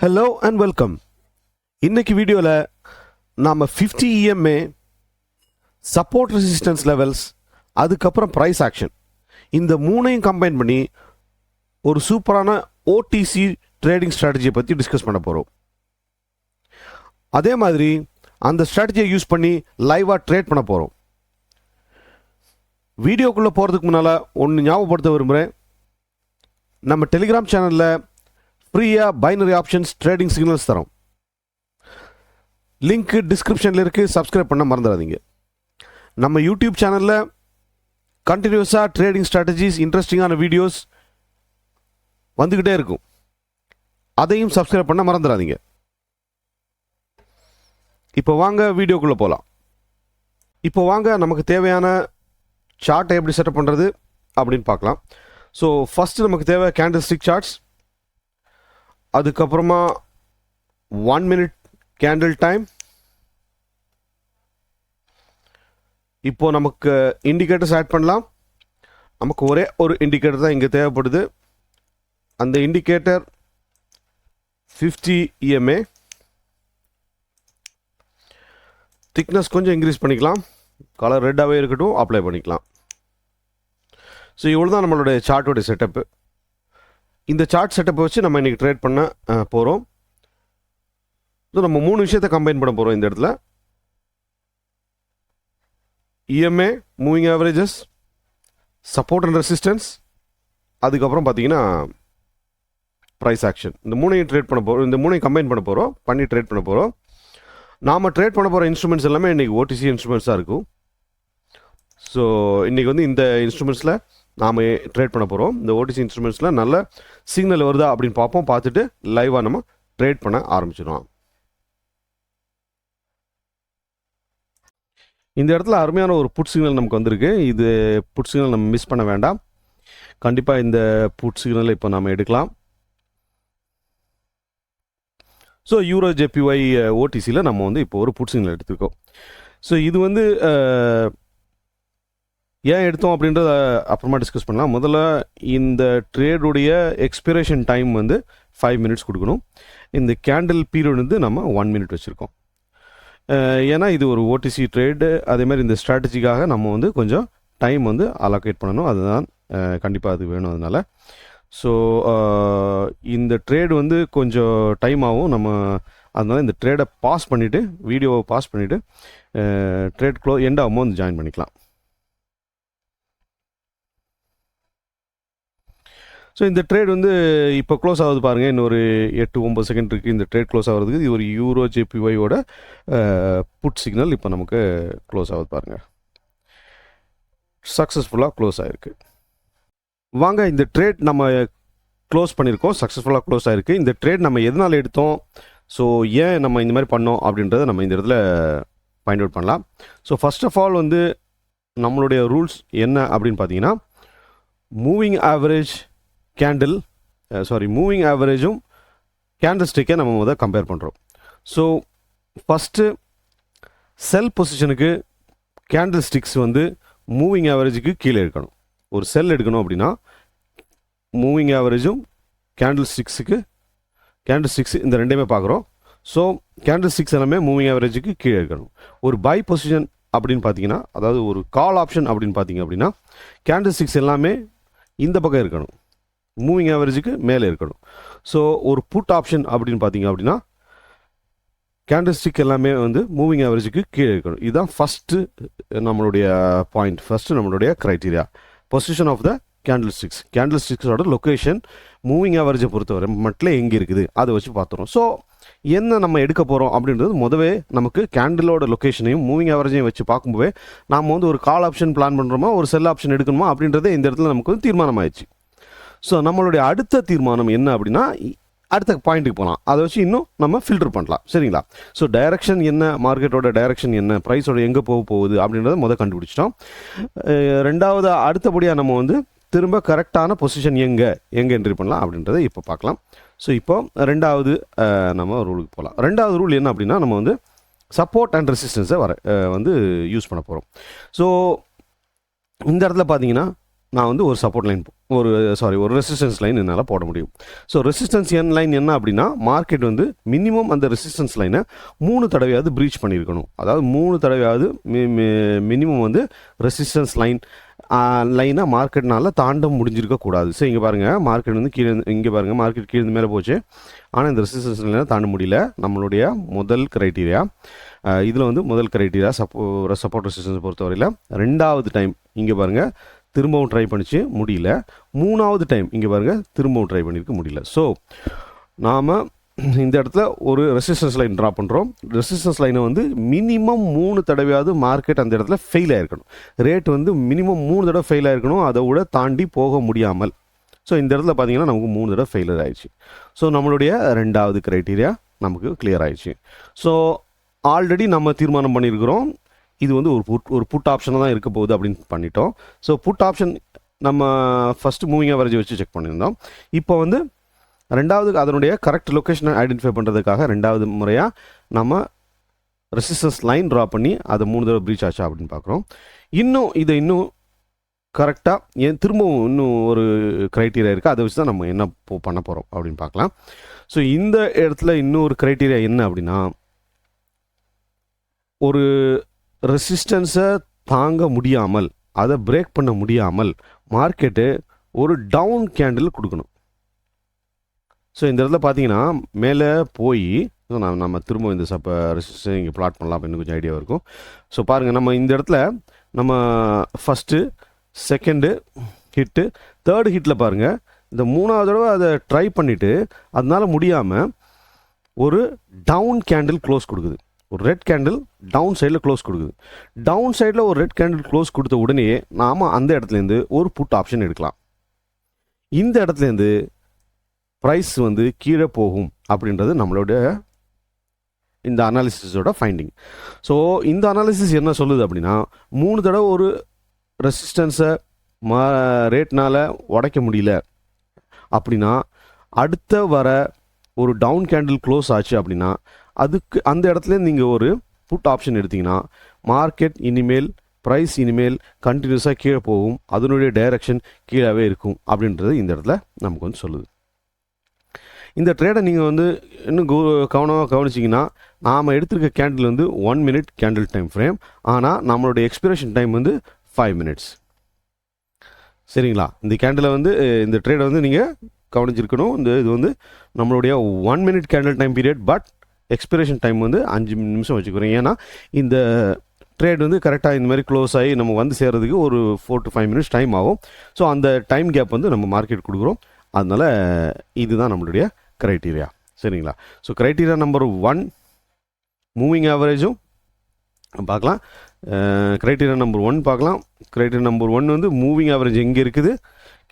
Hello and welcome. இன்னைக்கு வீடியோவில் நாம் 50 EMA சப்போர்ட் ரெசிஸ்டன்ஸ் லெவல்ஸ் அதுக்கப்புறம் ப்ரைஸ் ஆக்ஷன் இந்த மூணையும் கம்பைன் பண்ணி ஒரு சூப்பரான ஓடிசி ட்ரேடிங் ஸ்ட்ராட்டஜியை பற்றி டிஸ்கஸ் பண்ண போகிறோம். அதே மாதிரி அந்த ஸ்ட்ராட்டஜியை யூஸ் பண்ணி லைவாக ட்ரேட் பண்ண போகிறோம். வீடியோக்குள்ளே போகிறதுக்கு முன்னால் ஒன்று ஞாபகப்படுத்த விரும்புகிறேன். நம்ம டெலிகிராம் சேனலில் ஃப்ரீயாக பைனரி ஆப்ஷன்ஸ் ட்ரேடிங் சிக்னல்ஸ் தரோம். லிங்க் டிஸ்கிரிப்ஷனில் இருக்குது, சப்ஸ்கிரைப் பண்ண மறந்துடாதீங்க. நம்ம யூடியூப் சேனலில் கண்டினியூஸாக ட்ரேடிங் ஸ்ட்ராட்டஜிஸ் இன்ட்ரெஸ்டிங்கான வீடியோஸ் வந்துக்கிட்டே இருக்கும். அதையும் சப்ஸ்கிரைப் பண்ண மறந்துடாதீங்க. இப்போ வாங்க வீடியோக்குள்ளே போகலாம். இப்போ வாங்க நமக்கு தேவையான சார்ட்டை எப்படி செட்டப் பண்ணுறது அப்படின்னு பார்க்கலாம். ஸோ ஃபஸ்ட்டு நமக்கு தேவை கேண்டில் ஸ்டிக் சார்ட்ஸ், அதுக்கப்புறமா 1 minute கேண்டில் டைம். இப்போ நமக்கு இண்டிகேட்டர்ஸ் ஆட் பண்ணலாம். நமக்கு ஒரே ஒரு இண்டிகேட்டர் தான் இங்கே தேவைப்படுது. அந்த இண்டிகேட்டர் 50 EMA. திக்னஸ் கொஞ்சம் இன்க்ரீஸ் பண்ணிக்கலாம். கலர் ரெட்டாகவே இருக்கட்டும், அப்ளை பண்ணிக்கலாம். ஸோ இவ்வளோ தான் நம்மளுடைய சார்ட்டோடைய செட்டப்பு. இந்த சார்ட் செட்டப்பை வச்சு நம்ம இன்றைக்கி ட்ரேட் பண்ண போகிறோம். ஸோ நம்ம 3 விஷயத்தை கம்பைன் பண்ண போகிறோம் இந்த இடத்துல. EMA, moving averages, support and resistance, அதுக்கப்புறம் பார்த்தீங்கன்னா ப்ரைஸ் ஆக்ஷன். இந்த மூணையும் ட்ரேட் பண்ண போகிறோம். இந்த மூணையும் கம்பைன் பண்ண போகிறோம், பண்ணி ட்ரேட் பண்ண போகிறோம். நாம் ட்ரேட் பண்ண போகிற இன்ஸ்ட்ருமெண்ட்ஸ் எல்லாமே இன்றைக்கி ஓடிசி இன்ஸ்ட்ருமெண்ட்ஸாக இருக்கும். ஸோ இன்றைக்கி வந்து இந்த இன்ஸ்ட்ருமெண்ட்ஸில் நாம் ட்ரேட் பண்ண போகிறோம். இந்த ஓடிசி இன்ஸ்ட்ருமெண்ட்ஸில் நல்ல சிக்னல் வருதா அப்படின்னு பார்ப்போம். பார்த்துட்டு லைவாக நம்ம ட்ரேட் பண்ண ஆரம்பிச்சிடுவோம். இந்த இடத்துல அருமையான ஒரு புட் சிக்னல் நமக்கு வந்திருக்கு. இது புட் சிக்னல் நம்ம மிஸ் பண்ண வேண்டாம். கண்டிப்பாக இந்த புட் சிக்னலை இப்போ நாம் எடுக்கலாம். ஸோ யூரோ ஜேபிஒய் ஓடிசியில் நம்ம வந்து இப்போ ஒரு புட் சிக்னல் எடுத்துருக்கோம். ஸோ இது வந்து ஏன் எடுத்தோம் அப்படின்றத அப்புறமா டிஸ்கஸ் பண்ணலாம். முதல்ல இந்த ட்ரேடுடைய எக்ஸ்பிரேஷன் டைம் வந்து 5 minutes கொடுக்கணும். இந்த கேண்டில் பீரியட் வந்து நம்ம 1 minute வச்சுருக்கோம். ஏன்னா இது ஒரு ஓடிசி ட்ரேடு. அதேமாதிரி இந்த ஸ்ட்ராட்டஜிக்காக நம்ம வந்து கொஞ்சம் டைம் வந்து அலோகேட் பண்ணணும். அதுதான் கண்டிப்பாக அது வேணும். அதனால் ஸோ இந்த ட்ரேடு வந்து கொஞ்சம் டைம் ஆகும். நம்ம அதனால் இந்த ட்ரேடை பாஸ் பண்ணிவிட்டு, வீடியோவை பாஸ் பண்ணிவிட்டு ட்ரேட் எண்ட் ஆகும்போது வந்து ஜாயின் பண்ணிக்கலாம். ஸோ இந்த ட்ரேட் வந்து இப்போ க்ளோஸ் ஆகுது பாருங்கள். இன்னொரு 8-9 செகண்ட் இருக்குது இந்த ட்ரேட் க்ளோஸ் ஆகிறதுக்கு. இது ஒரு யூரோ ஜேபிஒயோட புட் சிக்னல். இப்போ நமக்கு க்ளோஸ் ஆகுது பாருங்கள். சக்ஸஸ்ஃபுல்லாக க்ளோஸ் ஆகிருக்கு. வாங்க இந்த ட்ரேட் நம்ம க்ளோஸ் பண்ணியிருக்கோம், சக்ஸஸ்ஃபுல்லாக க்ளோஸ் ஆகிருக்கு. இந்த ட்ரேட் நம்ம எதனால் எடுத்தோம், ஸோ ஏன் நம்ம இந்த மாதிரி பண்ணோம் அப்படின்றத நம்ம இந்த இடத்துல ஃபைண்ட் அவுட் பண்ணலாம். ஸோ ஃபர்ஸ்ட் ஆஃப் ஆல் வந்து நம்மளுடைய ரூல்ஸ் என்ன அப்படின்னு பார்த்தீங்கன்னா, மூவிங் ஆவரேஜ் கேண்டில் மூவிங் ஆவரேஜும் கேண்டில் ஸ்டிக்கை நம்ம முதல் கம்பேர் பண்ணுறோம். ஸோ ஃபஸ்ட்டு செல் பொசிஷனுக்கு கேண்டில் ஸ்டிக்ஸ் வந்து மூவிங் ஆவரேஜுக்கு கீழே இருக்கணும். ஒரு செல் எடுக்கணும் அப்படின்னா மூவிங் ஆவரேஜும் கேண்டில் ஸ்டிக்ஸ் இந்த ரெண்டையுமே பார்க்குறோம். ஸோ கேண்டில் ஸ்டிக்ஸ் எல்லாமே மூவிங் ஆவரேஜுக்கு கீழே இருக்கணும். ஒரு பை பொசிஷன் அப்படின்னு பார்த்தீங்கன்னா, அதாவது ஒரு கால் ஆப்ஷன் அப்படின்னு பார்த்தீங்க அப்படின்னா, கேண்டில் ஸ்டிக்ஸ் எல்லாமே இந்த பக்கம் இருக்கணும், மூவிங் ஆவரேஜுக்கு மேலே இருக்கணும். ஸோ ஒரு புட் ஆப்ஷன் அப்படின்னு பார்த்தீங்க அப்படின்னா, கேண்டில் ஸ்டிக் எல்லாமே வந்து மூவிங் ஆவரேஜுக்கு கீழே இருக்கணும். இதுதான் ஃபஸ்ட்டு நம்மளுடைய பாயிண்ட், ஃபஸ்ட்டு நம்மளுடைய criteria. Position of the candle ஸ்டிக்ஸோட லொக்கேஷன் மூவிங் ஆவரேஜை பொறுத்தவரை மட்டும் எங்கே இருக்குது அதை வச்சு பார்த்துறோம். ஸோ என்ன நம்ம எடுக்க போகிறோம் அப்படின்றது முதவே நமக்கு கேண்டிலோட லொக்கேஷனையும் மூவிங் ஆவரேஜையும் வச்சு பார்க்கும்போதே நாம் வந்து ஒரு கால் ஆப்ஷன் பிளான் பண்ணுறோமா, ஒரு செல் ஆப்ஷன் எடுக்கணுமா அப்படின்றத இந்த இடத்துல நமக்கு வந்து தீர்மானம் ஆயிடுச்சு. ஸோ நம்மளுடைய அடுத்த தீர்மானம் என்ன அப்படின்னா, அடுத்த பாயிண்ட்டுக்கு போகலாம். அதை வச்சு இன்னும் நம்ம ஃபில்டர் பண்ணலாம். சரிங்களா? ஸோ டைரக்ஷன் என்ன, மார்க்கெட்டோட டைரக்ஷன் என்ன, ப்ரைஸோட எங்கே போகுது அப்படின்றத முதல் கண்டுபிடிச்சிட்டோம். ரெண்டாவது அடுத்தபடியாக நம்ம வந்து திரும்ப கரெக்டான பொசிஷன் எங்கே என்ட்ரி பண்ணலாம் அப்படின்றத இப்போ பார்க்கலாம். ஸோ இப்போ ரெண்டாவது நம்ம ரூலுக்கு போகலாம். ரெண்டாவது ரூல் என்ன அப்படின்னா, நம்ம வந்து சப்போர்ட் அண்ட் ரெசிஸ்டன்ஸை வந்து யூஸ் பண்ண போகிறோம். ஸோ இந்த இடத்துல பார்த்தீங்கன்னா நான் வந்து ஒரு சப்போர்ட் லைன் ஒரு ரெசிஸ்டன்ஸ் லைன் என்னால் போட முடியும். ஸோ ரெசிஸ்டன்ஸ் லைன் என்ன அப்படின்னா, மார்க்கெட் வந்து மினிமம் அந்த ரெசிஸ்டன்ஸ் லைனை 3 தடவையாவது ப்ரீச் பண்ணியிருக்கணும். அதாவது 3 தடவையாவது மினிமம் வந்து ரெசிஸ்டன்ஸ் லைனை மார்க்கெட்னால தாண்ட முடிஞ்சிருக்கக்கூடாது. ஸோ இங்கே பாருங்கள், மார்க்கெட் வந்து கீழே, இங்கே பாருங்கள், மார்க்கெட் கீழே மேலே போச்சு. ஆனால் இந்த ரெசிஸ்டன்ஸ் லைனை தாண்ட முடியல. நம்மளுடைய முதல் க்ரைட்டீரியா இதில் வந்து முதல் க்ரைட்டீரியா சப்போர்ட் ரெசிஸ்டன்ஸ் பொறுத்தவரையில். ரெண்டாவது டைம் இங்கே பாருங்கள், திரும்பவும் ட்ரை பண்ணிச்சு, முடியல. மூணாவது டைம் இங்கே பாருங்கள், திரும்பவும் ட்ரை பண்ணியிருக்க முடியல. ஸோ நாம் இந்த இடத்துல ஒரு ரெசிஸ்டன்ஸ் லைன் ட்ரா பண்ணுறோம். ரெசிஸ்டன்ஸ் லைனை வந்து மினிமம் 3 தடவையாவது மார்க்கெட் அந்த இடத்துல ஃபெயில் ஆகிருக்கணும். ரேட் வந்து மினிமம் 3 தடவை ஃபெயில் ஆகிருக்கணும், அதை விட தாண்டி போக முடியாமல். ஸோ இந்த இடத்துல பார்த்தீங்கன்னா நமக்கு 3 தடவை ஃபெயிலியர் ஆயிடுச்சு. ஸோ நம்மளுடைய ரெண்டாவது க்ரைட்டீரியா நமக்கு கிளியர் ஆயிடுச்சு. ஸோ ஆல்ரெடி நம்ம தீர்மானம் பண்ணியிருக்கிறோம், இது வந்து ஒரு புட் ஆப்ஷனாக தான் இருக்க போகுது அப்படின்னு பண்ணிட்டோம். ஸோ புட் ஆப்ஷன் நம்ம ஃபஸ்ட்டு மூவிங் ஆவரேஜ் வச்சு செக் பண்ணியிருந்தோம். இப்போ வந்து ரெண்டாவது அதனுடைய கரெக்ட் லொக்கேஷனை ஐடென்டிஃபை பண்ணுறதுக்காக ரெண்டாவது முறையாக நம்ம ரெசிஸ்டன்ஸ் லைன் ட்ரா பண்ணி அதை 3 தடவை ப்ரீச் ஆச்சா அப்படின்னு பார்க்குறோம். இன்னும் கரெக்டாக திரும்பவும் இன்னும் ஒரு க்ரைட்டீரியா இருக்குது, அதை வச்சு தான் நம்ம என்ன பண்ண போகிறோம் அப்படின்னு பார்க்கலாம். ஸோ இந்த இடத்துல இன்னொரு க்ரைட்டீரியா என்ன அப்படின்னா, ஒரு ரெசிஸ்டன்ஸை தாங்க முடியாமல், அதை பிரேக் பண்ண முடியாமல் மார்க்கெட்டு ஒரு டவுன் கேண்டில் கொடுக்கணும். ஸோ இந்த இடத்துல பார்த்தீங்கன்னா மேலே போய் நம்ம திரும்ப இந்த ரெசிஸ்டன்ஸ் இங்கே பிளாட் பண்ணலாம் அப்படின்னு கொஞ்சம் ஐடியா இருக்கும். ஸோ பாருங்கள், நம்ம இந்த இடத்துல நம்ம ஃபஸ்ட்டு செகண்டு ஹிட்டு, தேர்டு ஹிட்டில் பாருங்கள், இந்த 3வது தடவை அதை ட்ரை பண்ணிவிட்டு அதனால் முடியாமல் ஒரு டவுன் கேண்டில் க்ளோஸ் கொடுக்குது. ஒரு ரெட் கேண்டில் டவுன் சைடில் க்ளோஸ் கொடுக்குது. டவுன் சைடில் ஒரு ரெட் கேண்டில் க்ளோஸ் கொடுத்த உடனே நாம் அந்த இடத்துலேருந்து ஒரு புட் ஆப்ஷன் எடுக்கலாம். இந்த இடத்துலேருந்து ப்ரைஸ் வந்து கீழே போகும் அப்படின்றது நம்மளோட இந்த அனாலிசிஸோட ஃபைண்டிங். ஸோ இந்த அனாலிசிஸ் என்ன சொல்லுது அப்படின்னா, 3 தடவை ஒரு ரெசிஸ்டன்ஸை ரேட்னால் உடைக்க முடியல அப்படின்னா, அடுத்த வர ஒரு டவுன் கேண்டில் க்ளோஸ் ஆச்சு அப்படின்னா அதுக்கு அந்த இடத்துல நீங்கள் ஒரு புட் ஆப்ஷன் எடுத்திங்கன்னா மார்க்கெட் இனிமேல் ப்ரைஸ் இனிமேல் கண்டினியூஸாக கீழே போகும், அதனுடைய டைரக்ஷன் கீழே இருக்கும் அப்படின்றது இந்த இடத்துல நமக்கு வந்து சொல்லுது. இந்த ட்ரேடை நீங்கள் வந்து இன்னும் கவனமாக கவனிச்சிங்கன்னா, நாம் எடுத்திருக்க கேண்டில் வந்து 1 minute கேண்டில் டைம் ஃப்ரேம், ஆனால் நம்மளுடைய எக்ஸ்பிரேஷன் டைம் வந்து 5 minutes. சரிங்களா? இந்த கேண்டிலை வந்து இந்த ட்ரேடை வந்து நீங்கள் கவனிச்சிருக்கணும். இது வந்து நம்மளுடைய 1 minute candle time period, but expression time வந்து 5 நிமிஷம் வச்சுக்கிறோம். ஏன்னா இந்த ட்ரேட் வந்து கரெக்டாக இந்த மாதிரி க்ளோஸ் ஆகி நம்ம வந்து சேர்கிறதுக்கு ஒரு 4 to 5 minutes டைம் ஆகும். ஸோ அந்த டைம் கேப் வந்து நம்ம மார்க்கெட் கொடுக்குறோம். அதனால் இதுதான் நம்மளுடைய க்ரைட்டீரியா. சரிங்களா? ஸோ க்ரைட்டீரியா நம்பர் 1 மூவிங் ஆவரேஜும் பார்க்கலாம். க்ரைட்டீரியா நம்பர் 1 பார்க்கலாம். க்ரைட்டீரியா நம்பர் 1 வந்து மூவிங் ஆவரேஜ் எங்கே இருக்குது,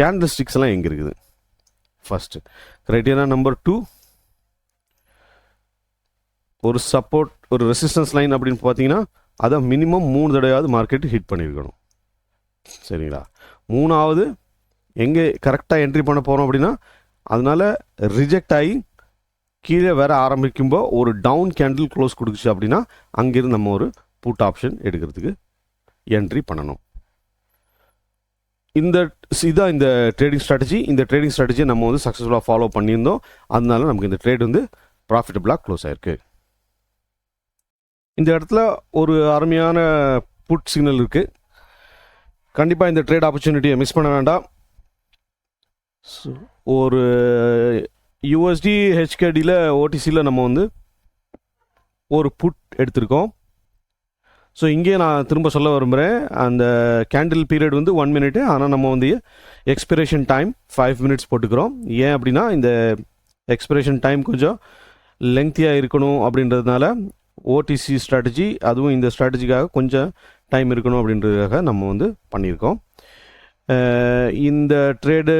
கேண்டில் ஸ்டிக்ஸ் எல்லாம் எங்கே இருக்குது ஃபஸ்ட்டு. க்ரைட்டீரியா நம்பர் 2 ஒரு சப்போர்ட், ஒரு ரெசிஸ்டன்ஸ் லைன் அப்படின்னு பார்த்தீங்கன்னா அதை மினிமம் 3 தடவையாவது மார்க்கெட் ஹிட் பண்ணியிருக்கணும். சரிங்களா? மூணாவது எங்கே கரெக்டாக என்ட்ரி பண்ண போகிறோம் அப்படின்னா, அதனால் ரிஜெக்ட் ஆகி கீழே வேற ஆரம்பிக்கும்போது ஒரு டவுன் கேண்டில் க்ளோஸ் கொடுக்குச்சு அப்படின்னா அங்கேருந்து நம்ம ஒரு புட் ஆப்ஷன் எடுக்கிறதுக்கு என்ட்ரி பண்ணணும். இதான் இந்த ட்ரேடிங் ஸ்ட்ராட்டஜி. இந்த ட்ரேடிங் ஸ்ட்ராட்டஜியை நம்ம வந்து சக்ஸஸ்ஃபுல்லாக ஃபாலோ பண்ணியிருந்தோம். அதனால நமக்கு இந்த ட்ரேட் வந்து ப்ராஃபிட்டபுளாக க்ளோஸ் ஆயிருக்கு. இந்த இடத்துல ஒரு அருமையான புட் சிக்னல் இருக்குது. கண்டிப்பாக இந்த ட்ரேட் ஆப்பர்ச்சுனிட்டியை மிஸ் பண்ண வேண்டாம். ஒரு யூஎஸ்டி ஹெச்கேடியில் ஓடிசியில் நம்ம வந்து ஒரு புட் எடுத்திருக்கோம். ஸோ இங்கே நான் திரும்ப சொல்ல விரும்புகிறேன், அந்த கேண்டில் பீரியட் வந்து 1 minute, ஆனால் நம்ம வந்து எக்ஸ்பிரேஷன் டைம் 5 minutes போட்டுக்கிறோம். ஏன் அப்படின்னா இந்த எக்ஸ்பிரேஷன் டைம் கொஞ்சம் லெங்க்தியாக இருக்கணும் அப்படின்றதுனால ஓடிசி ஸ்ட்ராட்டஜி, அதுவும் இந்த ஸ்ட்ராட்டஜிக்காக கொஞ்சம் டைம் இருக்கணும் அப்படின்றதுக்காக நம்ம வந்து பண்ணியிருக்கோம். இந்த ட்ரேடு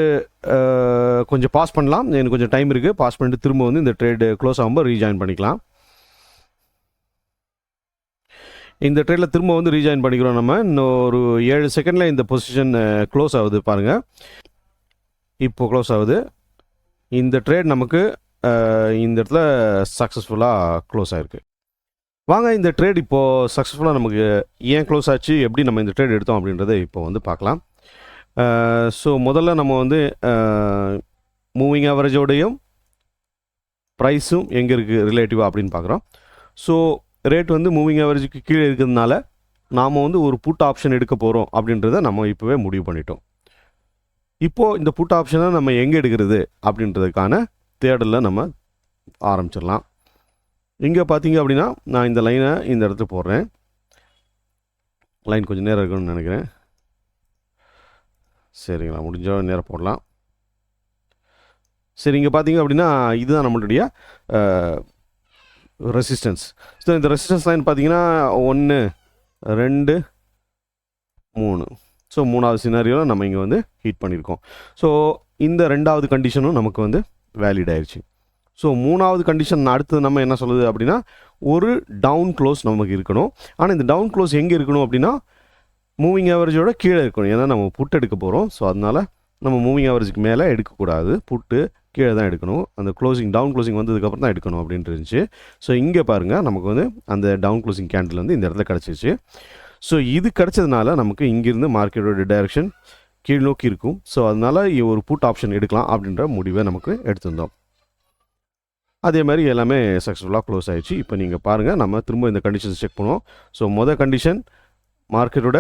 கொஞ்சம் பாஸ் பண்ணலாம், எனக்கு கொஞ்சம் டைம் இருக்குது, பாஸ் பண்ணிட்டு திரும்ப வந்து இந்த ட்ரேடு க்ளோஸ் ஆகும்போது ரீஜாயின் பண்ணிக்கலாம். இந்த ட்ரேடில் திரும்ப வந்து ரீஜாயின் பண்ணிக்கிறோம். நம்ம இன்னும் ஒரு 7 செகண்டில் இந்த பொசிஷன் க்ளோஸ் ஆகுது பாருங்கள். இப்போ க்ளோஸ் ஆகுது. இந்த ட்ரேட் நமக்கு இந்த இடத்துல சக்ஸஸ்ஃபுல்லாக க்ளோஸ் ஆகிருக்கு. வாங்க இந்த ட்ரேட் இப்போது சக்ஸஸ்ஃபுல்லாக நமக்கு ஏன் க்ளோஸ் ஆச்சு, எப்படி நம்ம இந்த ட்ரேட் எடுத்தோம் அப்படின்றத இப்போ வந்து பார்க்கலாம். ஸோ முதல்ல நம்ம வந்து மூவிங் ஆவரேஜோடையும் ப்ரைஸும் எங்கே இருக்குது ரிலேட்டிவாக அப்படின்னு பார்க்குறோம். ஸோ ரேட் வந்து மூவிங் ஆவரேஜுக்கு கீழே இருக்கிறதுனால நாம் வந்து ஒரு புட் ஆப்ஷன் எடுக்க போகிறோம் அப்படின்றத நம்ம இப்போவே முடிவு பண்ணிட்டோம். இப்போது இந்த புட் ஆப்ஷனை நம்ம எங்கே எடுக்கிறது அப்படின்றதுக்கான தேடலில் நம்ம ஆரம்பிச்சிடலாம். இங்கே பார்த்தீங்க அப்படின்னா நான் இந்த லைனை இந்த இடத்துல போடுறேன். லைன் கொஞ்சம் நேரம் இருக்குன்னு நினைக்கிறேன். சரிங்களா, முடிஞ்ச நேரம் போடலாம். சரி, இங்கே பார்த்தீங்க அப்படின்னா இதுதான் நம்மளுடைய ரெசிஸ்டன்ஸ். ஸோ இந்த ரெசிஸ்டன்ஸ் லைன் பார்த்தீங்கன்னா 1 2 3. ஸோ 3வது சினாரியோவில் நம்ம இங்கே வந்து ஹீட் பண்ணியிருக்கோம். ஸோ இந்த 2வது கண்டிஷனும் நமக்கு வந்து வேலிட் ஆயிடுச்சு. ஸோ 3வது கண்டிஷன் அடுத்து நம்ம என்ன சொல்லுது அப்படின்னா ஒரு டவுன் க்ளோஸ் நமக்கு இருக்கணும். ஆனால் இந்த டவுன் க்ளோஸ் எங்கே இருக்கணும் அப்படின்னா மூவிங் ஆவரேஜோட கீழே இருக்கணும். ஏன்னா நம்ம புட் எடுக்க போகிறோம். ஸோ அதனால் நம்ம மூவிங் ஆவரேஜுக்கு மேலே எடுக்கக்கூடாது, புட்டு கீழே தான் எடுக்கணும். அந்த க்ளோசிங் டவுன் க்ளோசிங் வந்ததுக்கப்புறம் தான் எடுக்கணும் அப்படின்ட்டு இருந்துச்சு. ஸோ இங்கே பாருங்கள், நமக்கு வந்து அந்த டவுன் க்ளோசிங் கேண்டில் வந்து இந்த இடத்துல கிடச்சிருச்சு. ஸோ இது கிடச்சதுனால நமக்கு இங்கேருந்து மார்க்கெட்டோட டைரெக்ஷன் கீழ் நோக்கி இருக்கும். ஸோ அதனால் ஒரு புட் ஆப்ஷன் எடுக்கலாம் அப்படின்ற முடிவை நமக்கு எடுத்திருந்தோம். அதே மாதிரி எல்லாமே சக்ஸஸ்ஃபுல்லாக க்ளோஸ் ஆகிடுச்சு. இப்போ நீங்கள் பாருங்கள், நம்ம திரும்ப இந்த கண்டிஷன்ஸ் செக் பண்ணுவோம். ஸோ மொதல் கண்டிஷன் மார்க்கெட்டோட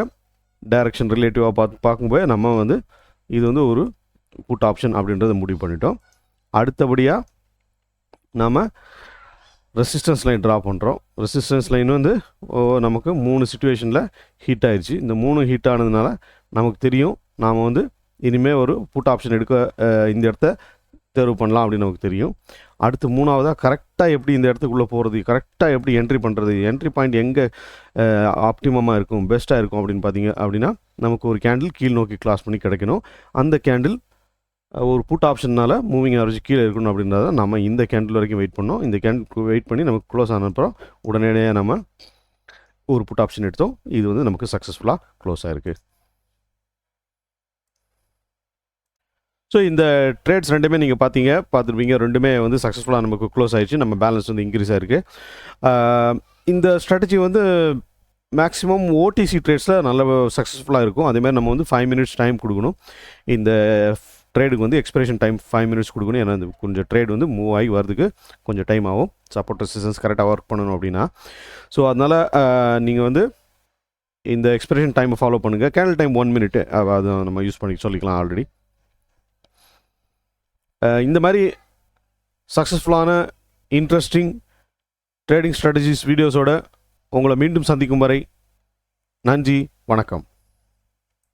டைரெக்ஷன் ரிலேட்டிவாக பார்க்கும்போது நம்ம வந்து இது வந்து ஒரு புட் ஆப்ஷன் அப்படின்றத முடிவு பண்ணிட்டோம். அடுத்தபடியாக நாம் ரெசிஸ்டன்ஸ் லைன் ட்ரா பண்ணுறோம். ரெசிஸ்டன்ஸ் லைன் வந்து நமக்கு 3 சிச்சுவேஷனில் ஹீட் ஆயிடுச்சு. இந்த 3 ஹீட் ஆனதுனால நமக்கு தெரியும் நாம் வந்து இனிமேல் ஒரு புட் ஆப்ஷன் எடுக்க இந்த இடத்த தேர்வு பண்ணலாம் அப்படின்னு நமக்கு தெரியும். அடுத்து 3வதாக கரெக்டாக எப்படி இந்த இடத்துக்குள்ளே போகிறது, கரெக்டாக எப்படி என்ட்ரி பண்ணுறது, என்ட்ரி பாயிண்ட் எங்கே ஆப்டிமமாக இருக்கும், பெஸ்ட்டாக இருக்கும் அப்படின்னு பார்த்தீங்க அப்படின்னா நமக்கு ஒரு கேண்டில் கீழ் நோக்கி கிளாஸ் பண்ணி கிடைக்கணும். அந்த கேண்டில் ஒரு புட் ஆப்ஷனால் மூவிங் ஆவரேஜ் கீழே இருக்கணும் அப்படின்றத நம்ம இந்த கேண்டில் வரைக்கும் வெயிட் பண்ணோம். இந்த கேண்டில் வெயிட் பண்ணி நமக்கு க்ளோஸ் ஆனப்புறம் உடனடியாக நம்ம ஒரு புட் ஆப்ஷன் எடுத்தோம். இது வந்து நமக்கு சக்ஸஸ்ஃபுல்லாக க்ளோஸ் ஆகிருக்கு. ஸோ இந்த ட்ரேட்ஸ் ரெண்டுமே நீங்கள் பார்த்துருப்பீங்க, ரெண்டுமே வந்து சக்ஸஸ்ஃபுல்லாக நமக்கு க்ளோஸ் ஆகிடுச்சு. நம்ம பேலன்ஸ் வந்து இன்க்ரீஸ் ஆகிருக்கு. இந்த ஸ்ட்ராட்டஜி வந்து மேக்ஸிமம் ஓடிசி ட்ரேட்ஸில் நல்ல சக்ஸஸ்ஃபுல்லாக இருக்கும். அதேமாதிரி நம்ம வந்து 5 மினிட்ஸ் டைம் கொடுக்கணும். இந்த ட்ரேடுக்கு வந்து எக்ஸ்பிரேஷன் டைம் 5 மினிட்ஸ் கொடுக்கணும். ஏன்னா கொஞ்சம் ட்ரேட் வந்து மூவ் ஆகி வரதுக்கு கொஞ்சம் டைம் ஆகும், சப்போர்ட் ரெசிஸ்டன்ஸ் கரெக்டாக ஒர்க் பண்ணணும் அப்படின்னா. ஸோ அதனால் நீங்கள் வந்து இந்த எக்ஸ்பிரேஷன் டைமை ஃபாலோ பண்ணுங்கள். கேண்டில் டைம் 1 மினிட், அது நம்ம யூஸ் பண்ணி சொல்லிக்கலாம் ஆல்ரெடி. இந்த மாதிரி சக்ஸஸ்ஃபுல்லான இன்ட்ரெஸ்டிங் ட்ரேடிங் ஸ்ட்ராட்டஜிஸ் வீடியோஸோட உங்களை மீண்டும் சந்திக்கும் வரை நன்றி, வணக்கம்.